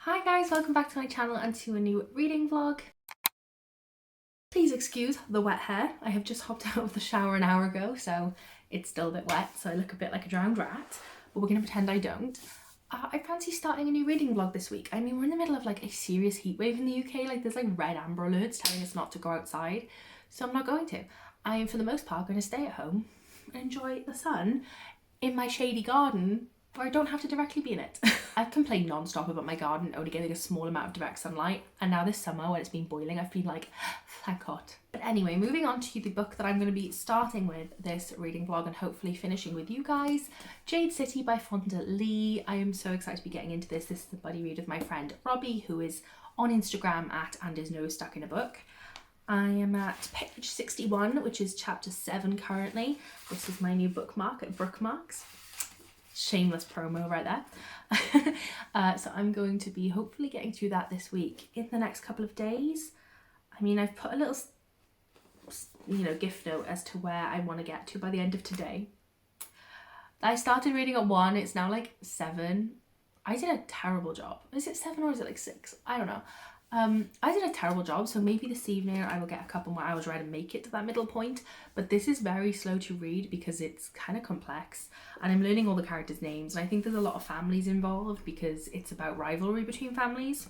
Hi guys, welcome back to my channel and to a new reading vlog. Please excuse the wet hair. I have just hopped out of the shower an hour ago, so it's still a bit wet, so I look a bit like a drowned rat, but we're gonna pretend I don't. I fancy starting a new reading vlog this week. I mean, we're in the middle of like a serious heat wave in the UK, like there's like red amber alerts telling us not to go outside, so I'm not going to. I am for the most part going to stay at home and enjoy the sun in my shady garden where I don't have to directly be in it. I've complained non-stop about my garden only getting a small amount of direct sunlight, and now this summer when it's been boiling I've been like, thank God. But anyway, moving on to the book that I'm going to be starting with this reading vlog and hopefully finishing with you guys, Jade City by Fonda Lee. I am so excited to be getting into this. This is the buddy read with my friend Robbie, who is on Instagram at @andisnosestuckinabook. I am at page 61, which is chapter 7 currently. This is my new bookmark at Bookmarks. Shameless promo right there. So I'm going to be hopefully getting through that this week in the next couple of days. I mean, I've put a little, gift note as to where I want to get to by the end of today. I started reading at 1, it's now like 7. I did a terrible job. Is it 7 or is it like 6? I don't know. I did a terrible job, so maybe this evening I will get a couple more hours right and make it to that middle point, but this is very slow to read because it's kind of complex and I'm learning all the characters' names, and I think there's a lot of families involved because it's about rivalry between families.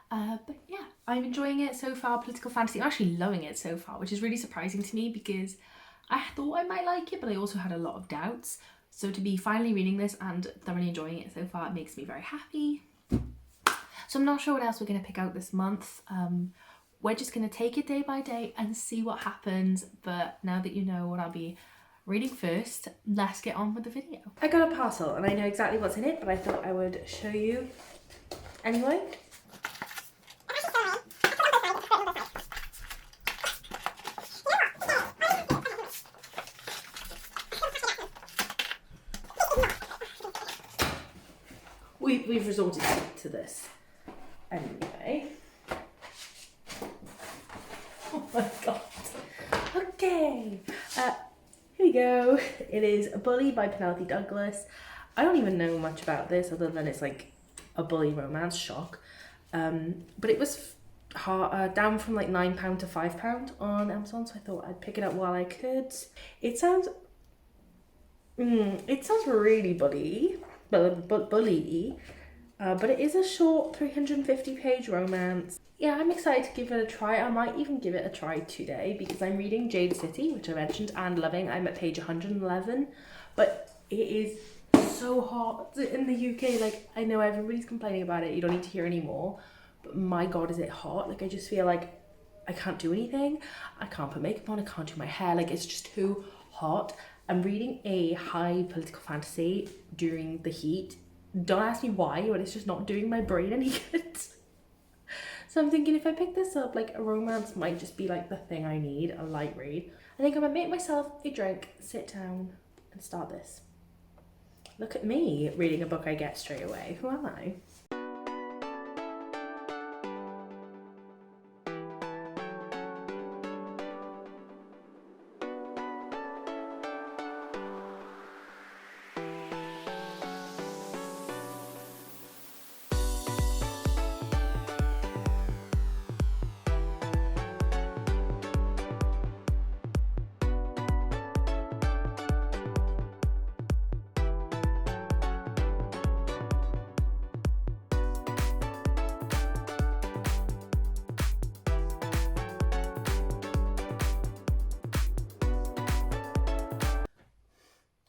But yeah, I'm enjoying it so far. Political fantasy, I'm actually loving it so far, which is really surprising to me because I thought I might like it, but I also had a lot of doubts. So to be finally reading this and thoroughly enjoying it so far, it makes me very happy. So I'm not sure what else we're going to pick out this month. We're just going to take it day by day and see what happens. But now that you know what I'll be reading first, let's get on with the video. I got a parcel and I know exactly what's in it, but I thought I would show you anyway. We've resorted to this. Anyway. Oh my god. Okay. Here we go. It is Bully by Penelope Douglas. I don't even know much about this other than it's like a bully romance, shock. But it was down from like £9 to £5 on Amazon, so I thought I'd pick it up while I could. It sounds really bully. But it is a short 350-page romance. Yeah, I'm excited to give it a try. I might even give it a try today because I'm reading Jade City, which I mentioned, and loving. I'm at page 111, but it is so hot in the UK. Like, I know everybody's complaining about it. You don't need to hear anymore, but my god, is it hot. Like, I just feel like I can't do anything. I can't put makeup on. I can't do my hair. Like, it's just too hot. I'm reading a high political fantasy during the heat. Don't ask me why, but it's just not doing my brain any good. So I'm thinking if I pick this up, like a romance might just be like the thing I need, a light read. I think I'm gonna make myself a drink, sit down and start this. Look at me reading a book I get straight away. Who am I?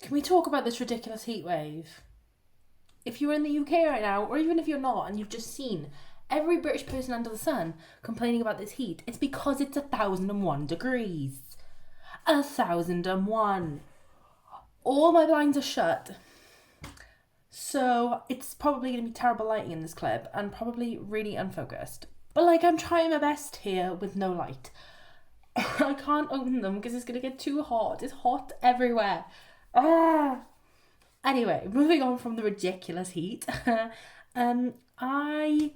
Can we talk about this ridiculous heat wave? If you're in the UK right now, or even if you're not, and you've just seen every British person under the sun complaining about this heat, it's because it's 1,001 degrees. 1,001. All my blinds are shut. So it's probably going to be terrible lighting in this clip and probably really unfocused. But like, I'm trying my best here with no light. I can't open them because it's going to get too hot. It's hot everywhere. Anyway, moving on from the ridiculous heat. I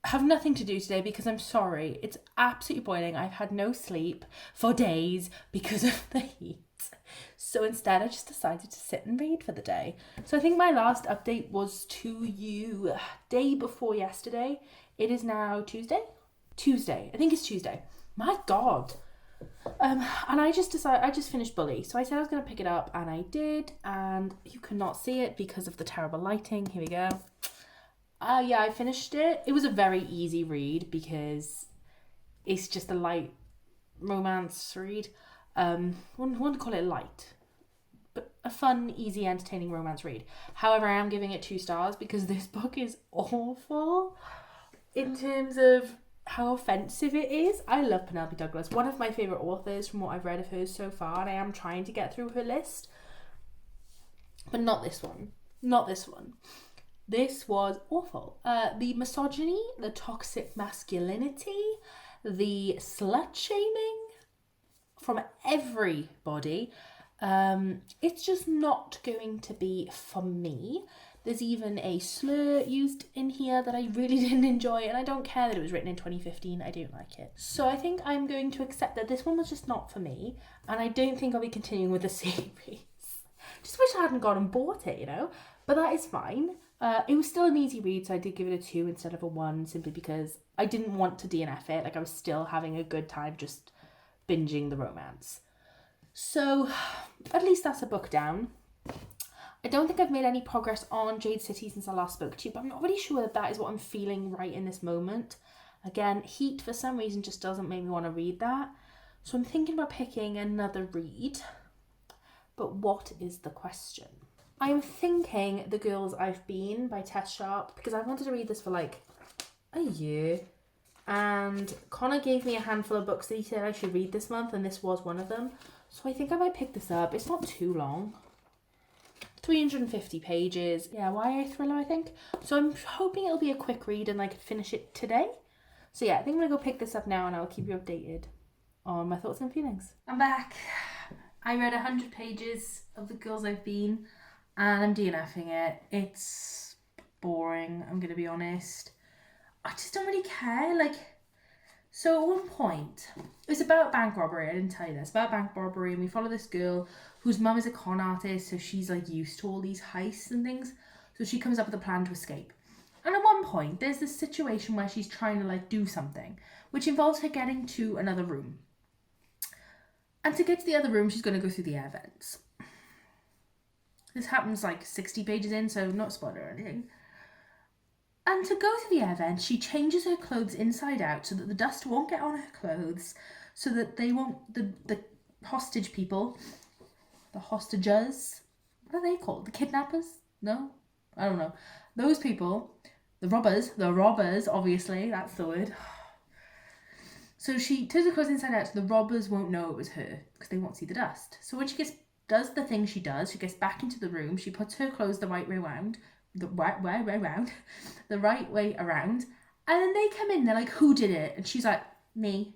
have nothing to do today because I'm sorry, it's absolutely boiling. I've had no sleep for days because of the heat. So instead I just decided to sit and read for the day. So I think my last update was to you day before yesterday. It is now Tuesday? Tuesday. I think it's Tuesday. My God. And I just finished Bully. So I said I was going to pick it up and I did. And you cannot see it because of the terrible lighting. Here we go. Yeah, I finished it. It was a very easy read because it's just a light romance read. Wouldn't call it light, but a fun, easy, entertaining romance read. However, I am giving it 2 stars because this book is awful in terms of how offensive it is. I love Penelope Douglas, one of my favourite authors from what I've read of hers so far, and I am trying to get through her list. But not this one. Not this one. This was awful. The misogyny, the toxic masculinity, the slut-shaming from everybody. It's just not going to be for me. There's even a slur used in here that I really didn't enjoy, and I don't care that it was written in 2015. I don't like it. So I think I'm going to accept that this one was just not for me, and I don't think I'll be continuing with the series. Just wish I hadn't gone and bought it, you know? But that is fine. It was still an easy read, so I did give it a 2 instead of a 1, simply because I didn't want to DNF it. Like, I was still having a good time just binging the romance. So at least that's a book down. I don't think I've made any progress on Jade City since I last spoke to you, but I'm not really sure that that is what I'm feeling right in this moment. Again, heat for some reason just doesn't make me want to read that. So I'm thinking about picking another read. But what is the question? I am thinking The Girls I've Been by Tess Sharp, because I wanted to read this for like a year. And Connor gave me a handful of books that he said I should read this month, and this was one of them. So I think I might pick this up. It's not too long. 350 pages. Yeah, YA thriller, I think. So I'm hoping it'll be a quick read and I could finish it today. So yeah, I think I'm going to go pick this up now and I'll keep you updated on my thoughts and feelings. I'm back. I read 100 pages of The Girls I've Been and I'm DNFing it. It's boring, I'm going to be honest. I just don't really care. Like, so at one point, it's about bank robbery. I didn't tell you this. It's about bank robbery, and we follow this girl whose mum is a con artist, so she's like used to all these heists and things. So she comes up with a plan to escape. And at one point, there's this situation where she's trying to like do something, which involves her getting to another room. And to get to the other room, she's going to go through the air vents. This happens like 60 pages in, so not a spoiler or anything. And to go to the air vent, she changes her clothes inside out so that the dust won't get on her clothes, so that they won't, the hostage people, the hostages, what are they called? The kidnappers? No? I don't know. Those people, the robbers, obviously, that's the word. So she turns her clothes inside out so the robbers won't know it was her, because they won't see the dust. So when she does the thing she does, she gets back into the room, she puts her clothes the right way around, the right way around, and then they come in, they're like, who did it? And she's like, me.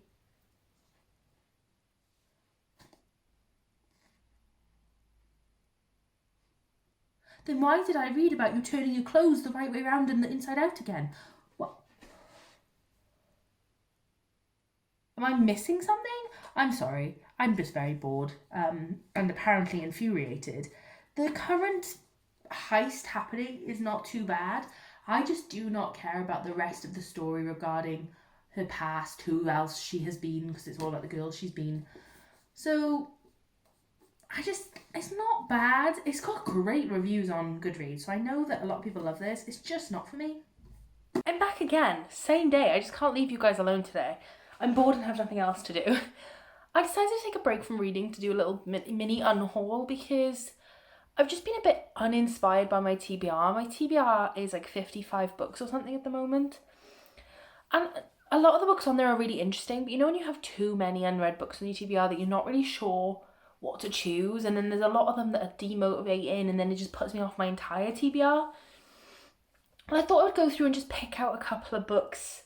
Then why did I read about you turning your clothes the right way around and the inside out again? What? Am I missing something? I'm sorry, I'm just very bored, and apparently infuriated. The current heist happening is not too bad. I just do not care about the rest of the story regarding her past, who else she has been, because it's all about the girls she's been. So it's not bad. It's got great reviews on Goodreads, so I know that a lot of people love this. It's just not for me. I'm back again, same day. I just can't leave you guys alone today. I'm bored and have nothing else to do. I decided to take a break from reading to do a little mini unhaul because I've just been a bit uninspired by my TBR. My TBR is like 55 books or something at the moment. And a lot of the books on there are really interesting, but you know when you have too many unread books on your TBR that you're not really sure what to choose, and then there's a lot of them that are demotivating, and then it just puts me off my entire TBR. And I thought I would go through and just pick out a couple of books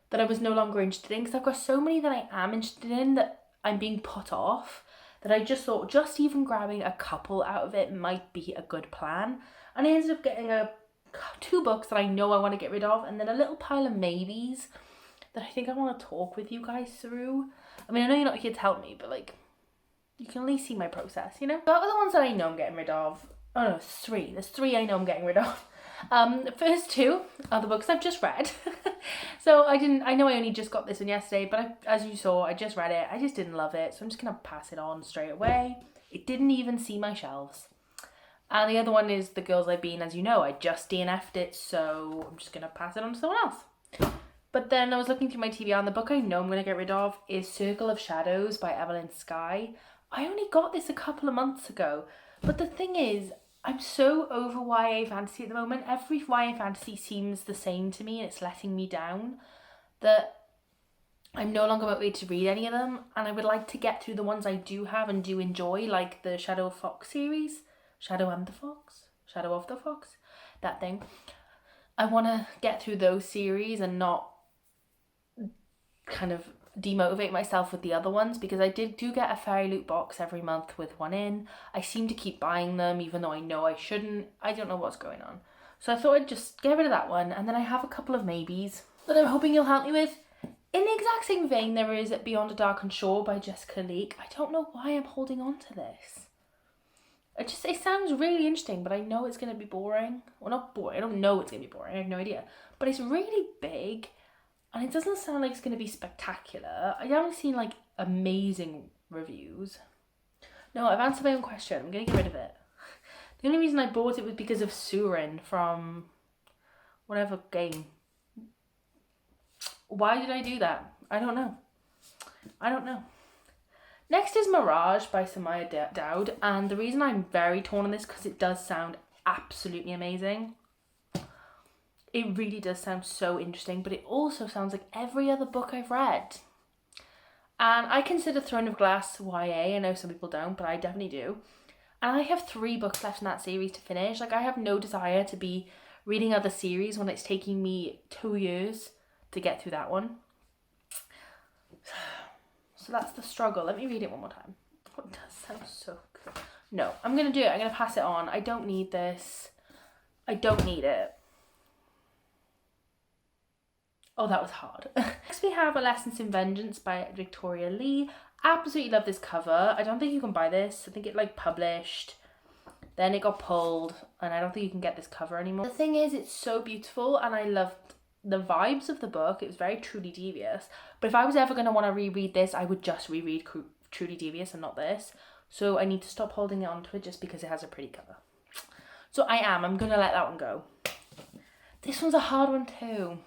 that I was no longer interested in, because I've got so many that I am interested in that I'm being put off, that I just thought just even grabbing a couple out of it might be a good plan. And I ended up getting a 2 books that I know I want to get rid of, and then a little pile of maybes that I think I want to talk with you guys through. I mean, I know you're not here to help me, but like, you can at least see my process, you know? That were the ones that I know I'm getting rid of. Oh no, 3. There's 3 I know I'm getting rid of. The first 2 are the books I've just read. So I know I only just got this one yesterday, but as you saw, I just read it. I just didn't love it, so I'm just gonna pass it on straight away. It didn't even see my shelves. And the other one is The Girls I've Been. As you know, I just DNF'd it, so I'm just gonna pass it on to someone else. But then I was looking through my TBR, and the book I know I'm gonna get rid of is Circle of Shadows by Evelyn Skye. I only got this a couple of months ago, but the thing is, I'm so over YA fantasy at the moment. Every YA fantasy seems the same to me, and it's letting me down, that I'm no longer motivated to read any of them, and I would like to get through the ones I do have and do enjoy, like the Shadow of Fox series. Shadow of the Fox, that thing. I want to get through those series and not kind of demotivate myself with the other ones, because I do get a fairy loot box every month with one in. I seem to keep buying them even though I know I shouldn't. I don't know what's going on. So I thought I'd just get rid of that one, and then I have a couple of maybes that I'm hoping you'll help me with. In the exact same vein, there is Beyond a Darkened Shore by Jessica Leake. I don't know why I'm holding on to this. It sounds really interesting, but I know it's going to be boring. Well, not boring. I don't know it's going to be boring. I have no idea. But it's really big, and it doesn't sound like it's going to be spectacular. I haven't seen, like, amazing reviews. No, I've answered my own question. I'm going to get rid of it. The only reason I bought it was because of Surin from whatever game. Why did I do that? I don't know. Next is Mirage by Samaya Dowd, and the reason I'm very torn on this because it does sound absolutely amazing. It really does sound so interesting, but it also sounds like every other book I've read. And I consider Throne of Glass YA. I know some people don't, but I definitely do. And I have 3 books left in that series to finish. Like, I have no desire to be reading other series when it's taking me 2 years to get through that one. So that's the struggle. Let me read it one more time. Oh, it does sound so good. No, I'm going to do it. I'm going to pass it on. I don't need this. I don't need it. Oh, that was hard. Next we have A Lessons in Vengeance by Victoria Lee. Absolutely love this cover. I don't think you can buy this. I think it like published, then it got pulled, and I don't think you can get this cover anymore. The thing is, it's so beautiful, and I loved the vibes of the book. It was very Truly Devious, but if I was ever going to want to reread this, I would just reread Truly Devious and not this. So I need to stop holding it onto it just because it has a pretty cover. So I'm going to let that one go. This one's a hard one too.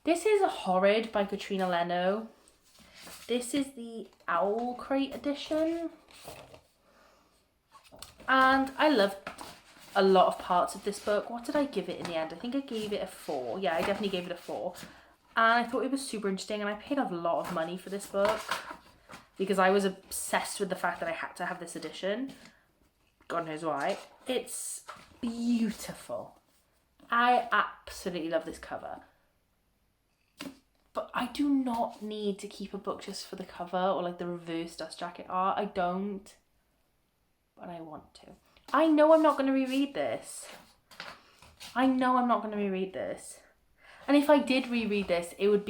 This is Horrid by Katrina Leno. This is the Owl Crate edition. And I loved a lot of parts of this book. What did I give it in the end? I think I gave it a 4. Yeah, I definitely gave it a 4. And I thought it was super interesting, and I paid a lot of money for this book because I was obsessed with the fact that I had to have this edition. God knows why. It's beautiful. I absolutely love this cover. But I do not need to keep a book just for the cover or like the reverse dust jacket art. I don't. But I want to. I know I'm not going to reread this. And if I did reread this, it wouldn't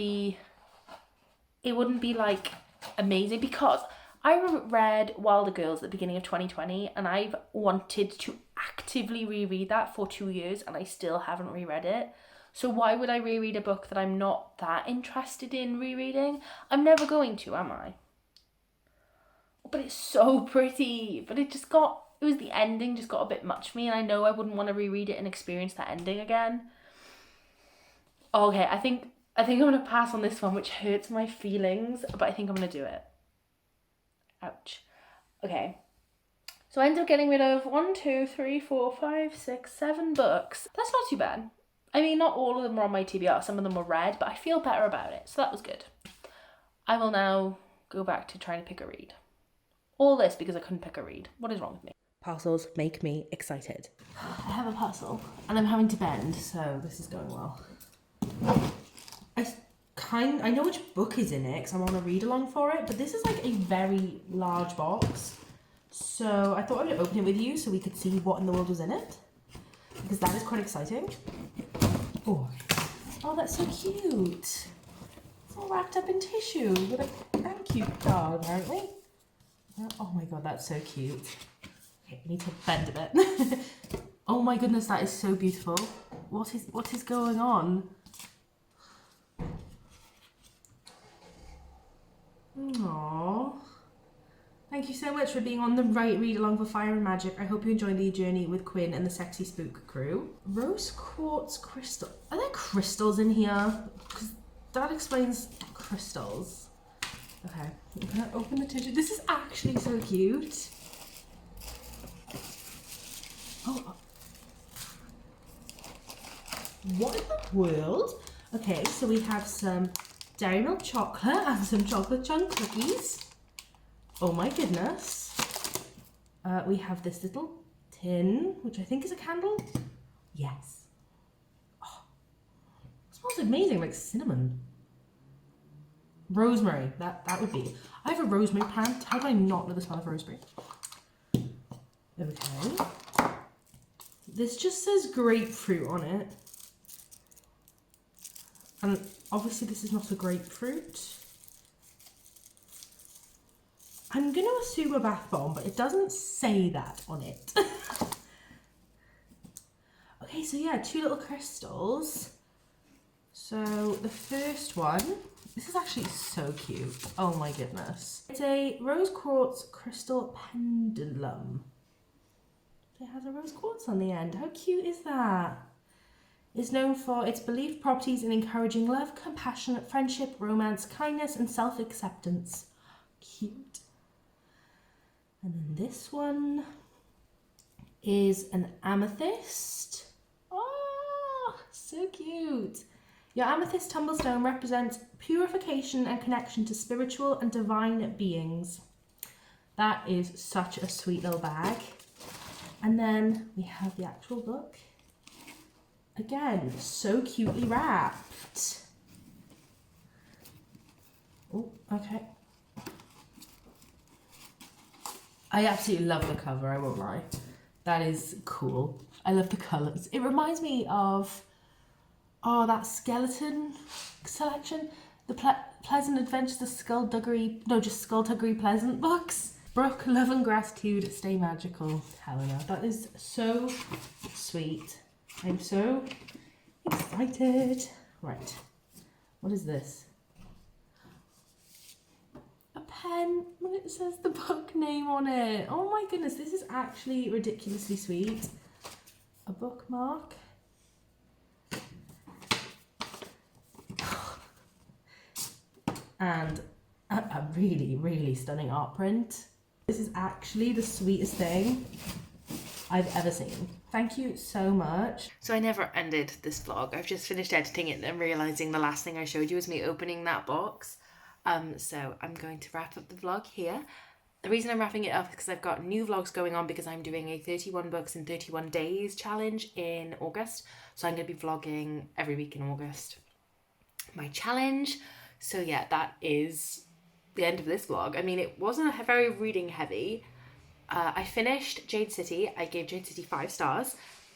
be like amazing, because I read Wilder Girls at the beginning of 2020, and I've wanted to actively reread that for 2 years, and I still haven't reread it. So why would I reread a book that I'm not that interested in rereading? I'm never going to, am I? But it's so pretty. But it was the ending just got a bit much for me, and I know I wouldn't want to reread it and experience that ending again. Okay, I think I'm going to pass on this one, which hurts my feelings, but I think I'm going to do it. Ouch. Okay. So I ended up getting rid of 1, 2, 3, 4, 5, 6, 7 books. That's not too bad. I mean, not all of them were on my TBR. Some of them were read, but I feel better about it. So that was good. I will now go back to trying to pick a read. All this because I couldn't pick a read. What is wrong with me? Parcels make me excited. I have a parcel and I'm having to bend, so this is going well. I know which book is in it because I want to read along for it, but this is like a very large box. So I thought I would open it with you so we could see what in the world was in it. because that is quite exciting. Oh, oh, that's so cute. It's all wrapped up in tissue with a thank you card, apparently. Oh my god, that's so cute. Okay, I need to bend a bit. Oh my goodness, that is so beautiful. What is going on? Aww. Thank you so much for being on the right read along for Fire and Magic. I hope you enjoy the journey with Quinn and the Sexy Spook crew. Rose quartz crystal. Are there crystals in here? Because that explains crystals. Okay, I'm gonna open the tissue. This is actually so cute. Oh. What in the world? Okay, so we have some Dairy Milk chocolate and some chocolate chunk cookies. Oh my goodness. We have this little tin, which I think is a candle. Yes. Oh, it smells amazing, like cinnamon. Rosemary, that would be. I have a rosemary plant. How do I not know the smell of rosemary? Okay. This just says grapefruit on it. And obviously this is not a grapefruit. I'm going to assume a bath bomb, but it doesn't say that on it. Okay, so yeah, 2 little crystals. So the first one, this is actually so cute. Oh my goodness. It's a rose quartz crystal pendulum. It has a rose quartz on the end. How cute is that? It's known for its believed properties in encouraging love, compassion, friendship, romance, kindness, and self-acceptance. Cute. And then this one is an amethyst. Oh, so cute. Your amethyst tumblestone represents purification and connection to spiritual and divine beings. That is such a sweet little bag. And then we have the actual book. Again, so cutely wrapped. Oh, okay. I absolutely love the cover, I won't lie. That is cool. I love the colours. It reminds me of, oh, that skeleton selection. The Pleasant Adventures, the Skullduggery, no, just Skullduggery Pleasant books. Brooke, love and gratitude, stay magical, Helena. That is so sweet. I'm so excited. Right, what is this? A pen. Look, it says the book name on it. Oh my goodness, this is actually ridiculously sweet. A bookmark. And a really, really stunning art print. This is actually the sweetest thing I've ever seen. Thank you so much. So I never ended this vlog. I've just finished editing it and realising the last thing I showed you was me opening that box. So I'm going to wrap up the vlog here. The reason I'm wrapping it up is because I've got new vlogs going on because I'm doing a 31 books in 31 days challenge in August. So I'm going to be vlogging every week in August. My challenge. So yeah, that is the end of this vlog. I mean, it wasn't very reading heavy. I finished Jade City. I gave Jade City 5 stars.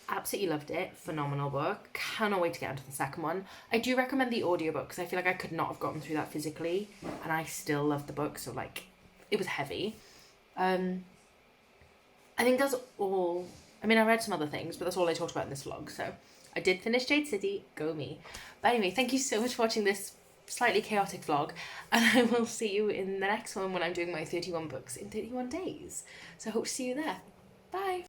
Absolutely loved it. Phenomenal book. Cannot wait to get onto the second one. I do recommend the audiobook because I feel like I could not have gotten through that physically and I still love the book, so like it was heavy. I think that's all. I mean, I read some other things, but that's all I talked about in this vlog. So I did finish Jade City. Go me. But anyway, thank you so much for watching this slightly chaotic vlog, and I will see you in the next one when I'm doing my 31 books in 31 days. So I hope to see you there. Bye.